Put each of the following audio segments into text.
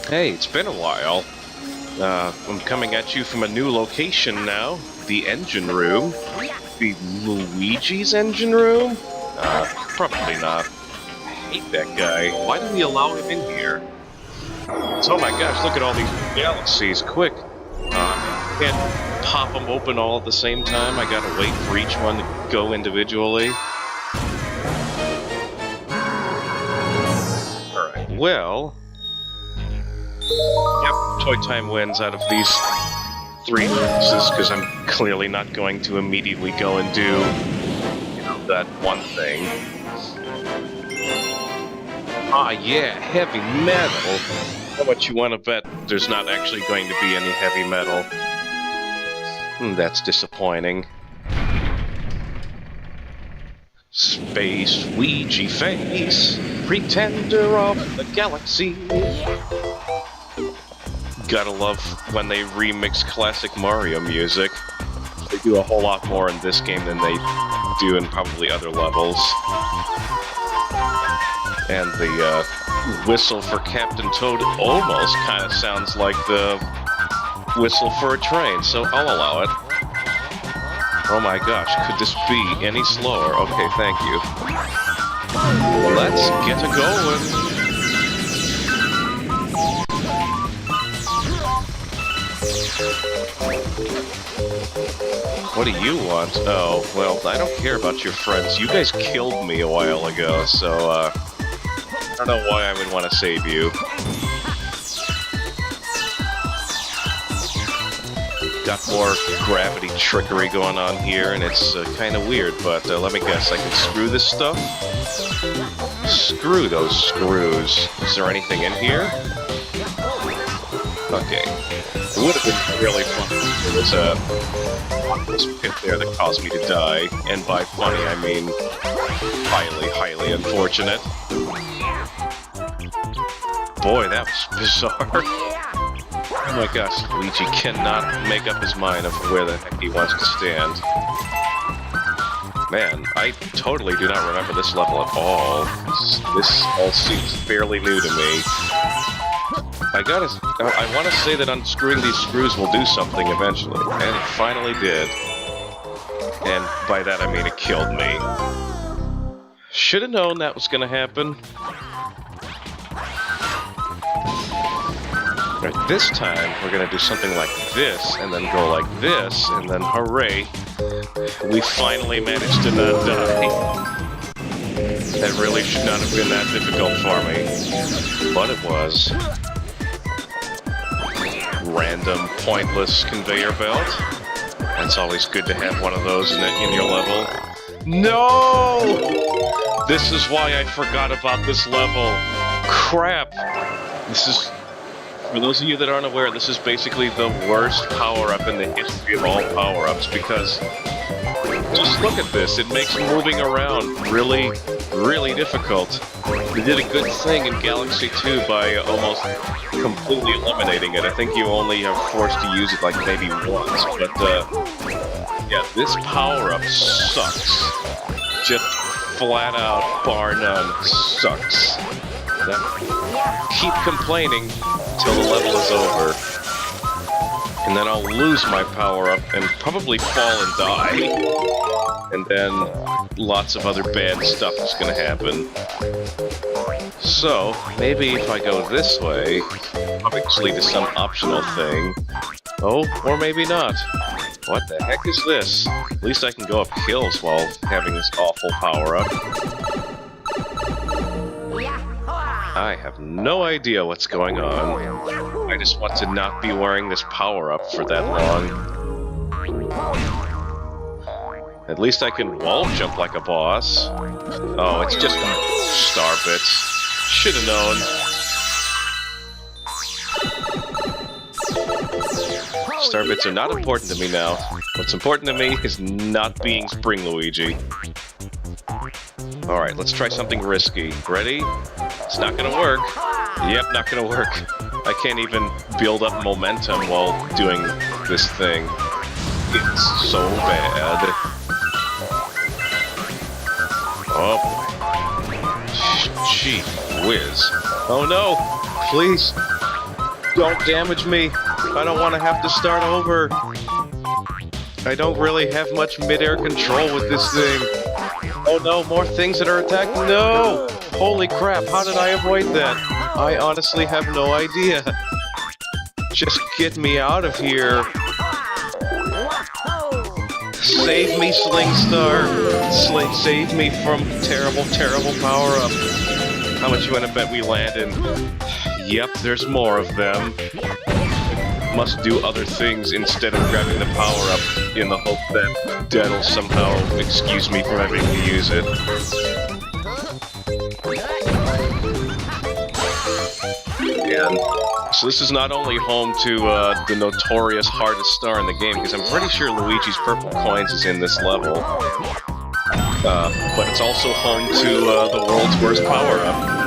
Hey, it's been a while. I'm coming at you from a new location now. The engine room. The Luigi's engine room? Probably not. I hate that guy. Why do we allow him in here? Oh my gosh, look at all these galaxies. Quick. Can't pop them open all at the same time. I gotta wait for each one to go individually. Alright, well... Yep, Toy Time wins out of these three races, because I'm clearly not going to immediately go and do, that one thing. Ah, yeah, heavy metal! How much you want to bet there's not actually going to be any heavy metal? That's disappointing. Space Ouija face, pretender of the galaxy. Gotta love when they remix classic Mario music. They do a whole lot more in this game than they do in probably other levels. And the whistle for Captain Toad almost kind of sounds like the whistle for a train, so I'll allow it. Oh my gosh, could this be any slower? Okay, thank you. Let's get a going. What do you want? Oh, well, I don't care about your friends. You guys killed me a while ago, so, I don't know why I would want to save you. Got more gravity trickery going on here, and it's kind of weird, but let me guess, I can screw this stuff? Screw those screws. Is there anything in here? Okay. It would have been really fun if there was a this pit there that caused me to die, and by funny I mean highly, highly unfortunate. Boy, that was bizarre. Oh my gosh, Luigi cannot make up his mind of where the heck he wants to stand. Man, I totally do not remember this level at all. This all seems fairly new to me. I want to say that unscrewing these screws will do something eventually, and it finally did. And by that I mean it killed me. Should have known that was going to happen. Right, this time we're going to do something like this, and then go like this, and then hooray, we finally managed to not die. That really should not have been that difficult for me, but it was. Random, pointless conveyor belt. That's always good to have one of those in your level. No! This is why I forgot about this level. Crap! This is... For those of you that aren't aware, this is basically the worst power-up in the history of all power-ups, because just look at this, it makes moving around really, really difficult. They did a good thing in Galaxy 2 by almost completely eliminating it. I think you only are forced to use it like maybe once, but yeah, this power-up sucks. Just flat out, bar none, sucks. Keep complaining till the level is over, and then I'll lose my power-up and probably fall and die, and then lots of other bad stuff is gonna happen. So, maybe if I go this way, obviously to some optional thing. Oh, or maybe not. What the heck is this? At least I can go up hills while having this awful power-up. I have no idea what's going on. I just want to not be wearing this power-up for that long. At least I can wall jump like a boss. Oh, it's just star bits. Should've known. Star bits are not important to me now. What's important to me is not being Spring Luigi. Alright, let's try something risky. Ready? It's not gonna work. Yep, not gonna work. I can't even build up momentum while doing this thing. It's so bad. Oh boy. Gee whiz. Oh no! Please, don't damage me. I don't want to have to start over. I don't really have much mid-air control with this thing. Oh no, more things that are attacking. No! Holy crap, how did I avoid that? I honestly have no idea. Just get me out of here. Save me, Sling Star. Save me from terrible, terrible power-up. How much you want to bet we land in? Yep, there's more of them. Must do other things instead of grabbing the power-up in the hope that that'll somehow excuse me from having to use it. And so this is not only home to the notorious hardest star in the game, because I'm pretty sure Luigi's purple coins is in this level. But it's also home to the world's worst power-up.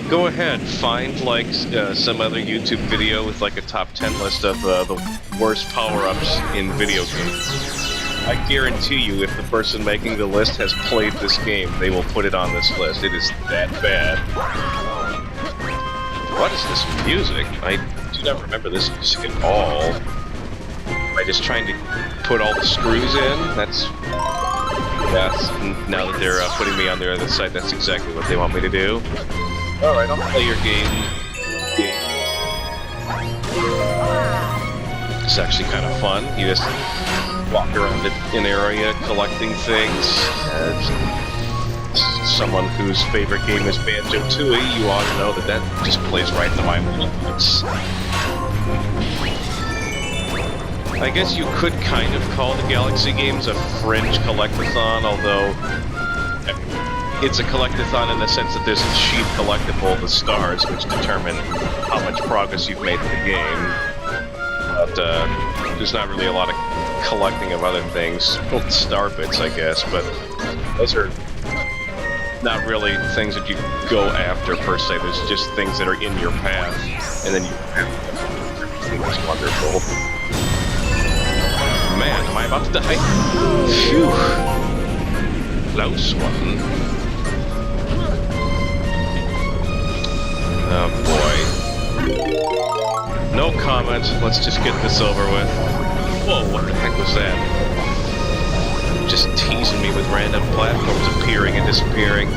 Go ahead, find like some other YouTube video with like a top 10 list of the worst power-ups in video games. I guarantee you, if the person making the list has played this game, they will put it on this list. It is that bad. What is this music? I do not remember this music at all. Am I just trying to put all the screws in? That's now that they're putting me on their other side, that's exactly what they want me to do. Alright, I'll play your game. It's actually kind of fun. You just walk around an area collecting things. Someone whose favorite game is Banjo-Tooie, you ought to know that that just plays right into my wheelhouse. I guess you could kind of call the Galaxy games a fringe collectathon, although it's a collectathon in the sense that there's a cheap collectible, the stars, which determine how much progress you've made in the game. But there's not really a lot of collecting of other things. Well, star bits, I guess, but those are not really things that you go after per se. There's just things that are in your path, and then you have everything is wonderful. Man, am I about to die? Phew. Close one. Oh boy. No comment. Let's just get this over with. Whoa, what the heck was that? Just teasing me with random platforms appearing and disappearing.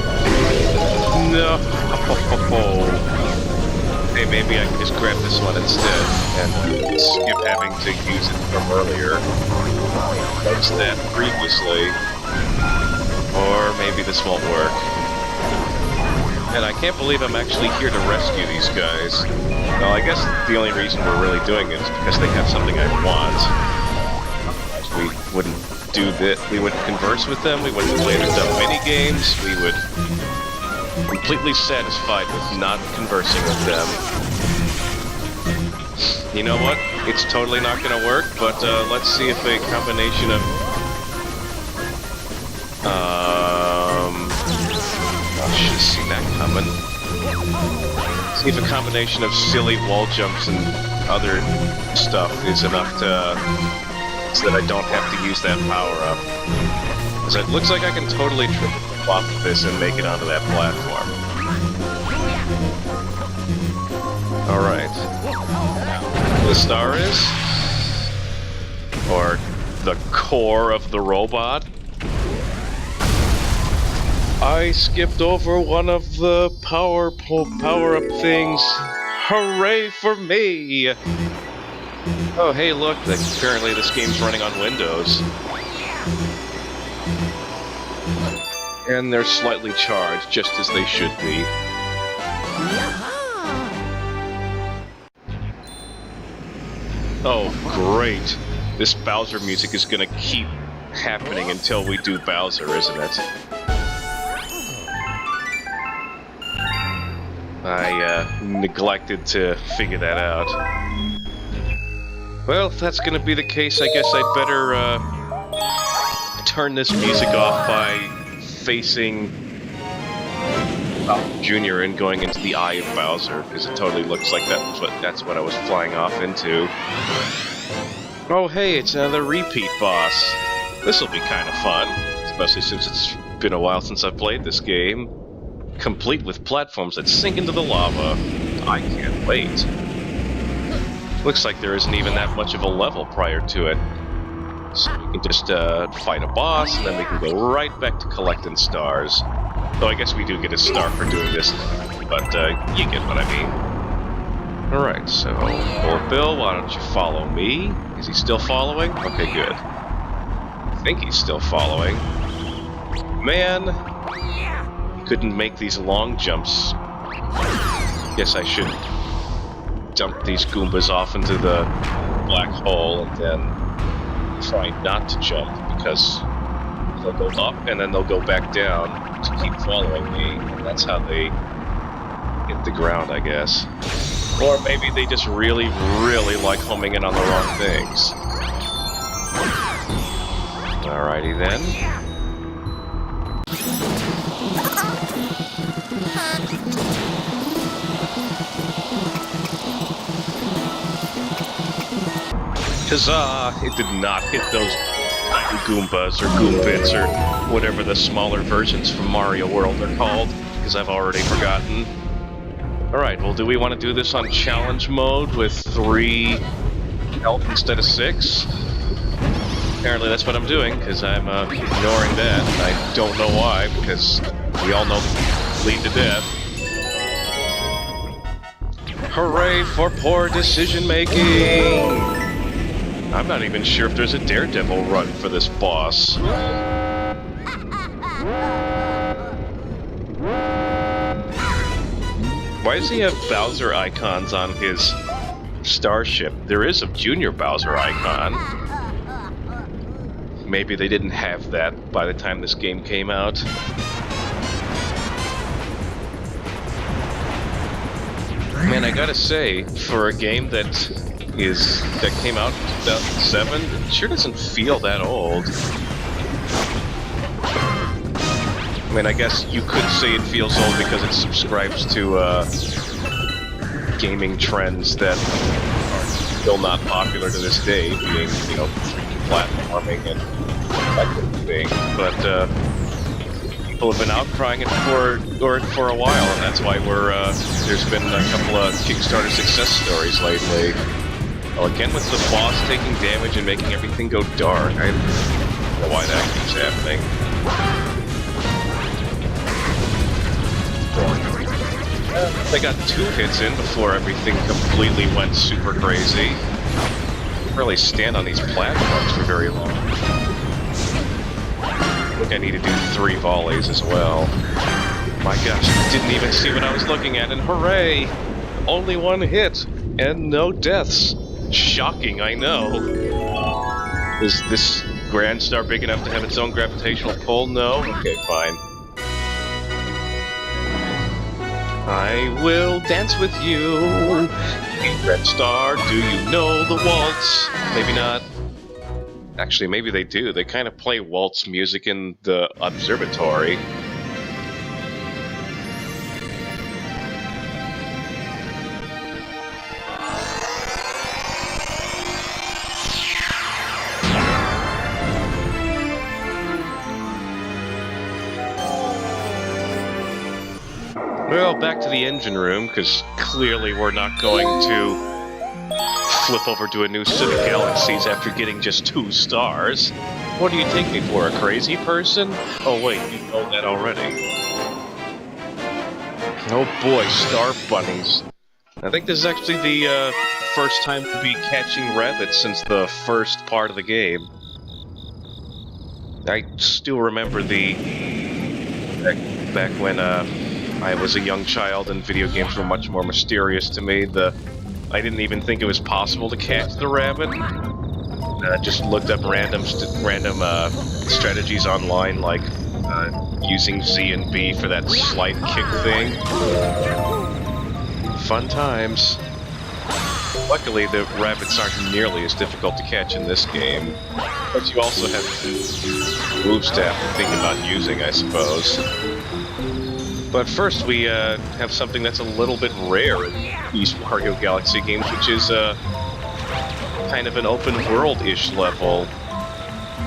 No. Hey, maybe I can just grab this one instead and skip having to use it from earlier. Notice that previously. Or maybe this won't work. And I can't believe I'm actually here to rescue these guys. Well, I guess the only reason we're really doing it is because they have something I want. We wouldn't do that. We wouldn't converse with them. We wouldn't play their dumb mini-games. We would completely satisfied with not conversing with them. You know what? It's totally not going to work, but let's see if a combination of... I should have seen that coming. See if a combination of silly wall jumps and other stuff is enough to... so that I don't have to use that power-up. Because it looks like I can totally triple flop this and make it onto that platform. Alright. The star is? Or the core of the robot? I skipped over one of the power-up things. Hooray for me! Oh, hey, look, apparently this game's running on Windows. And they're slightly charged, just as they should be. Oh, great. This Bowser music is gonna keep happening until we do Bowser, isn't it? I neglected to figure that out. Well, if that's gonna be the case, I guess I'd better turn this music off by facing Junior and going into the Eye of Bowser, because it totally looks like that's what I was flying off into. Oh hey, it's another repeat boss. This'll be kind of fun, especially since it's been a while since I've played this game. complete with platforms that sink into the lava. I can't wait. Looks like there isn't even that much of a level prior to it. So we can just fight a boss, and then we can go right back to collecting stars. Though I guess we do get a star for doing this, but you get what I mean. Alright, so Bullet Bill, why don't you follow me? Is he still following? Okay, good. I think he's still following. Man, he couldn't make these long jumps. Guess I should dump these Goombas off into the black hole and then try not to jump, because they'll go up and then they'll go back down to keep following me, and that's how they hit the ground, I guess. Or maybe they just really, really like homing in on the wrong things. Alrighty then. Huzzah! It did not hit those tiny Goombas or Goombits or whatever the smaller versions from Mario World are called, because I've already forgotten. Alright, well, do we want to do this on challenge mode with 3 health instead of 6? Apparently that's what I'm doing, because I'm ignoring that, and I don't know why, because we all know lead to death. Hooray for poor decision-making! I'm not even sure if there's a Daredevil run for this boss. Why does he have Bowser icons on his starship? There is a Junior Bowser icon. Maybe they didn't have that by the time this game came out. Man, I gotta say, for a game that came out in 2007, it sure doesn't feel that old. I mean, I guess you could say it feels old because it subscribes to gaming trends that are still not popular to this day, being, you know, 3D platforming and that kind of thing. But people have been outcrying it for a while, and that's why there's been a couple of Kickstarter success stories lately. Well, again with the boss taking damage and making everything go dark. I don't know why that keeps happening. I got 2 hits in before everything completely went super crazy. Can't really stand on these platforms for very long. I think I need to do 3 volleys as well. My gosh, I didn't even see what I was looking at, and hooray! Only 1 hit, and no deaths. Shocking, I know. Is this Grand Star big enough to have its own gravitational pull? No? Okay, fine. I will dance with you. Red Star, do you know the waltz? Maybe not. Actually, maybe they do. They kind of play waltz music in the observatory. Well, back to the engine room, because clearly we're not going to flip over to a new set of galaxies after getting just 2 stars. What do you take me for, a crazy person? Oh wait, you know that already. Oh boy, star bunnies. I think this is actually the first time to be catching rabbits since the first part of the game. I still remember back when I was a young child and video games were much more mysterious to me. I didn't even think it was possible to catch the rabbit. I just looked up random strategies online, like using Z and B for that slide kick thing. Fun times. Luckily, the rabbits aren't nearly as difficult to catch in this game. But you also have move staff to think about using, I suppose. But first, we have something that's a little bit rare in these Mario Galaxy games, which is kind of an open world-ish level.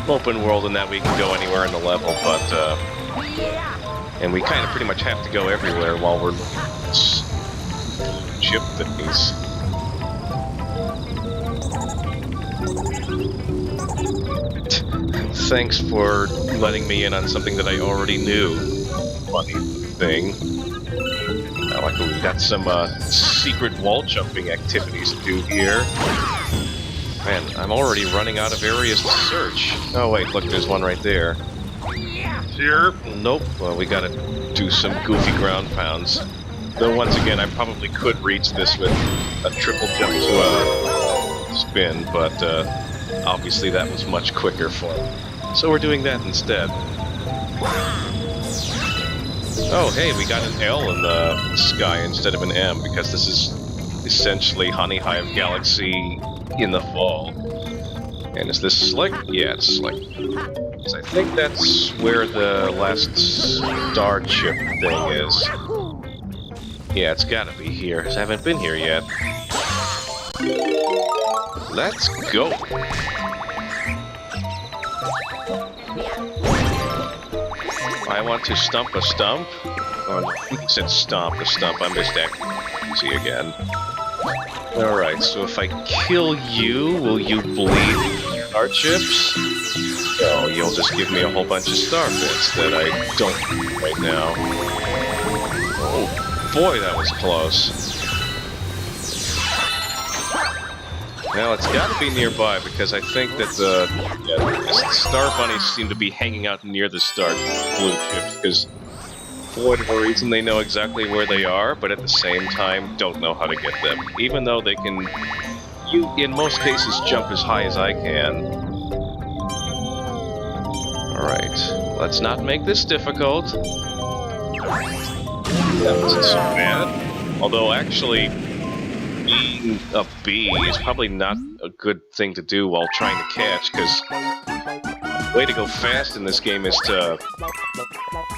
Open world in that we can go anywhere in the level, but And we kind of pretty much have to go everywhere while we're chip things. Thanks for letting me in on something that I already knew. Funny thing. Like we've got some secret wall jumping activities to do here. Man, I'm already running out of areas to search. Oh wait, look, there's one right there. Here? Nope. Well, we gotta do some goofy ground pounds. Though once again, I probably could reach this with a triple jump to a spin, but obviously that was much quicker for me. So we're doing that instead. Oh, hey, we got an L in the sky instead of an M, because this is essentially Honey Hive Galaxy in the fall. And is this slick? Yeah, it's slick. So I think that's where the last star chip thing is. Yeah, it's gotta be here, because I haven't been here yet. Let's go! I want to stump a stump. Oh, no, he said stomp a stump. I'm just acting easy again. Alright, so if I kill you, will you bleed star chips? No, you'll just give me a whole bunch of star bits that I don't need right now. Oh, boy, that was close. Now, it's gotta be nearby, because I think that the star bunnies seem to be hanging out near the star blue chips, because for whatever reason they know exactly where they are, but at the same time don't know how to get them. Even though they can, in most cases, jump as high as I can. Alright, let's not make this difficult. That wasn't so bad. Although, actually, being a bee is probably not a good thing to do while trying to catch, because the way to go fast in this game is to...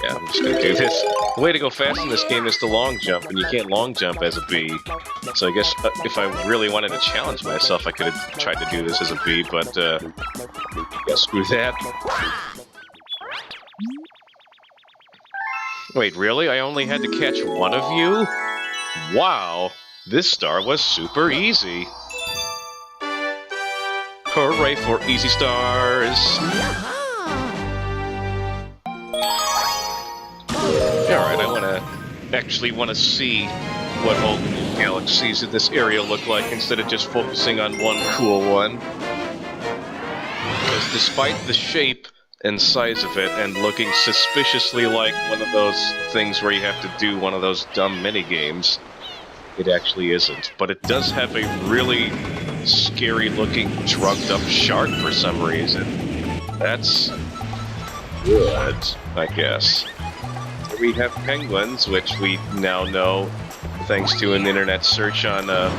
Yeah, I'm just gonna do this. The way to go fast in this game is to long jump, and you can't long jump as a bee. So I guess if I really wanted to challenge myself, I could have tried to do this as a bee, but yeah, screw that. Wait, really? I only had to catch one of you? Wow! This star was super easy. Hooray for easy stars! Alright, I actually want to see what all the new galaxies in this area look like instead of just focusing on one cool one. Because despite the shape and size of it and looking suspiciously like one of those things where you have to do one of those dumb mini-games, it actually isn't. But it does have a really scary-looking, drugged-up shark for some reason. That's good, I guess. We have penguins, which we now know, thanks to an internet search on the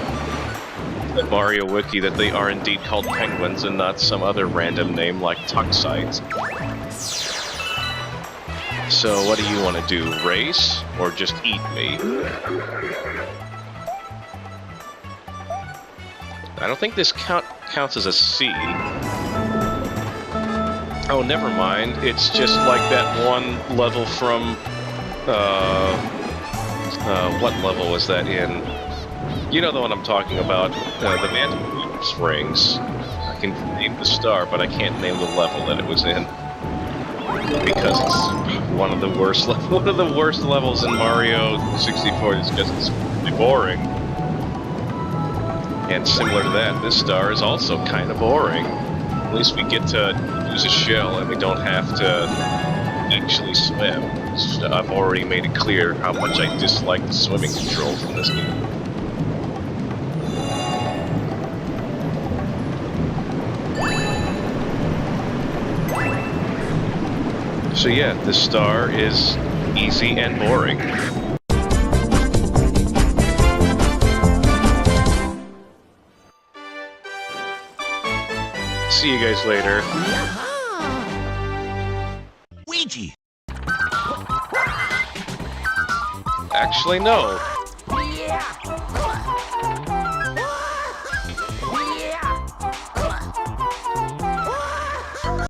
Mario Wiki, that they are indeed called penguins and not some other random name like Tuxite. So what do you want to do, race, or just eat me? I don't think this counts as a C. Oh, never mind. It's just like that one level from... what level was that in? You know the one I'm talking about, the Mantle Springs. I can name the star, but I can't name the level that it was in. Because it's one of the worst levels in Mario 64, just because it's really boring. And similar to that, this star is also kind of boring. At least we get to use a shell and we don't have to actually swim. I've already made it clear how much I dislike the swimming controls in this game. So yeah, this star is easy and boring. See you guys later. Luigi! Actually, no. Yeah.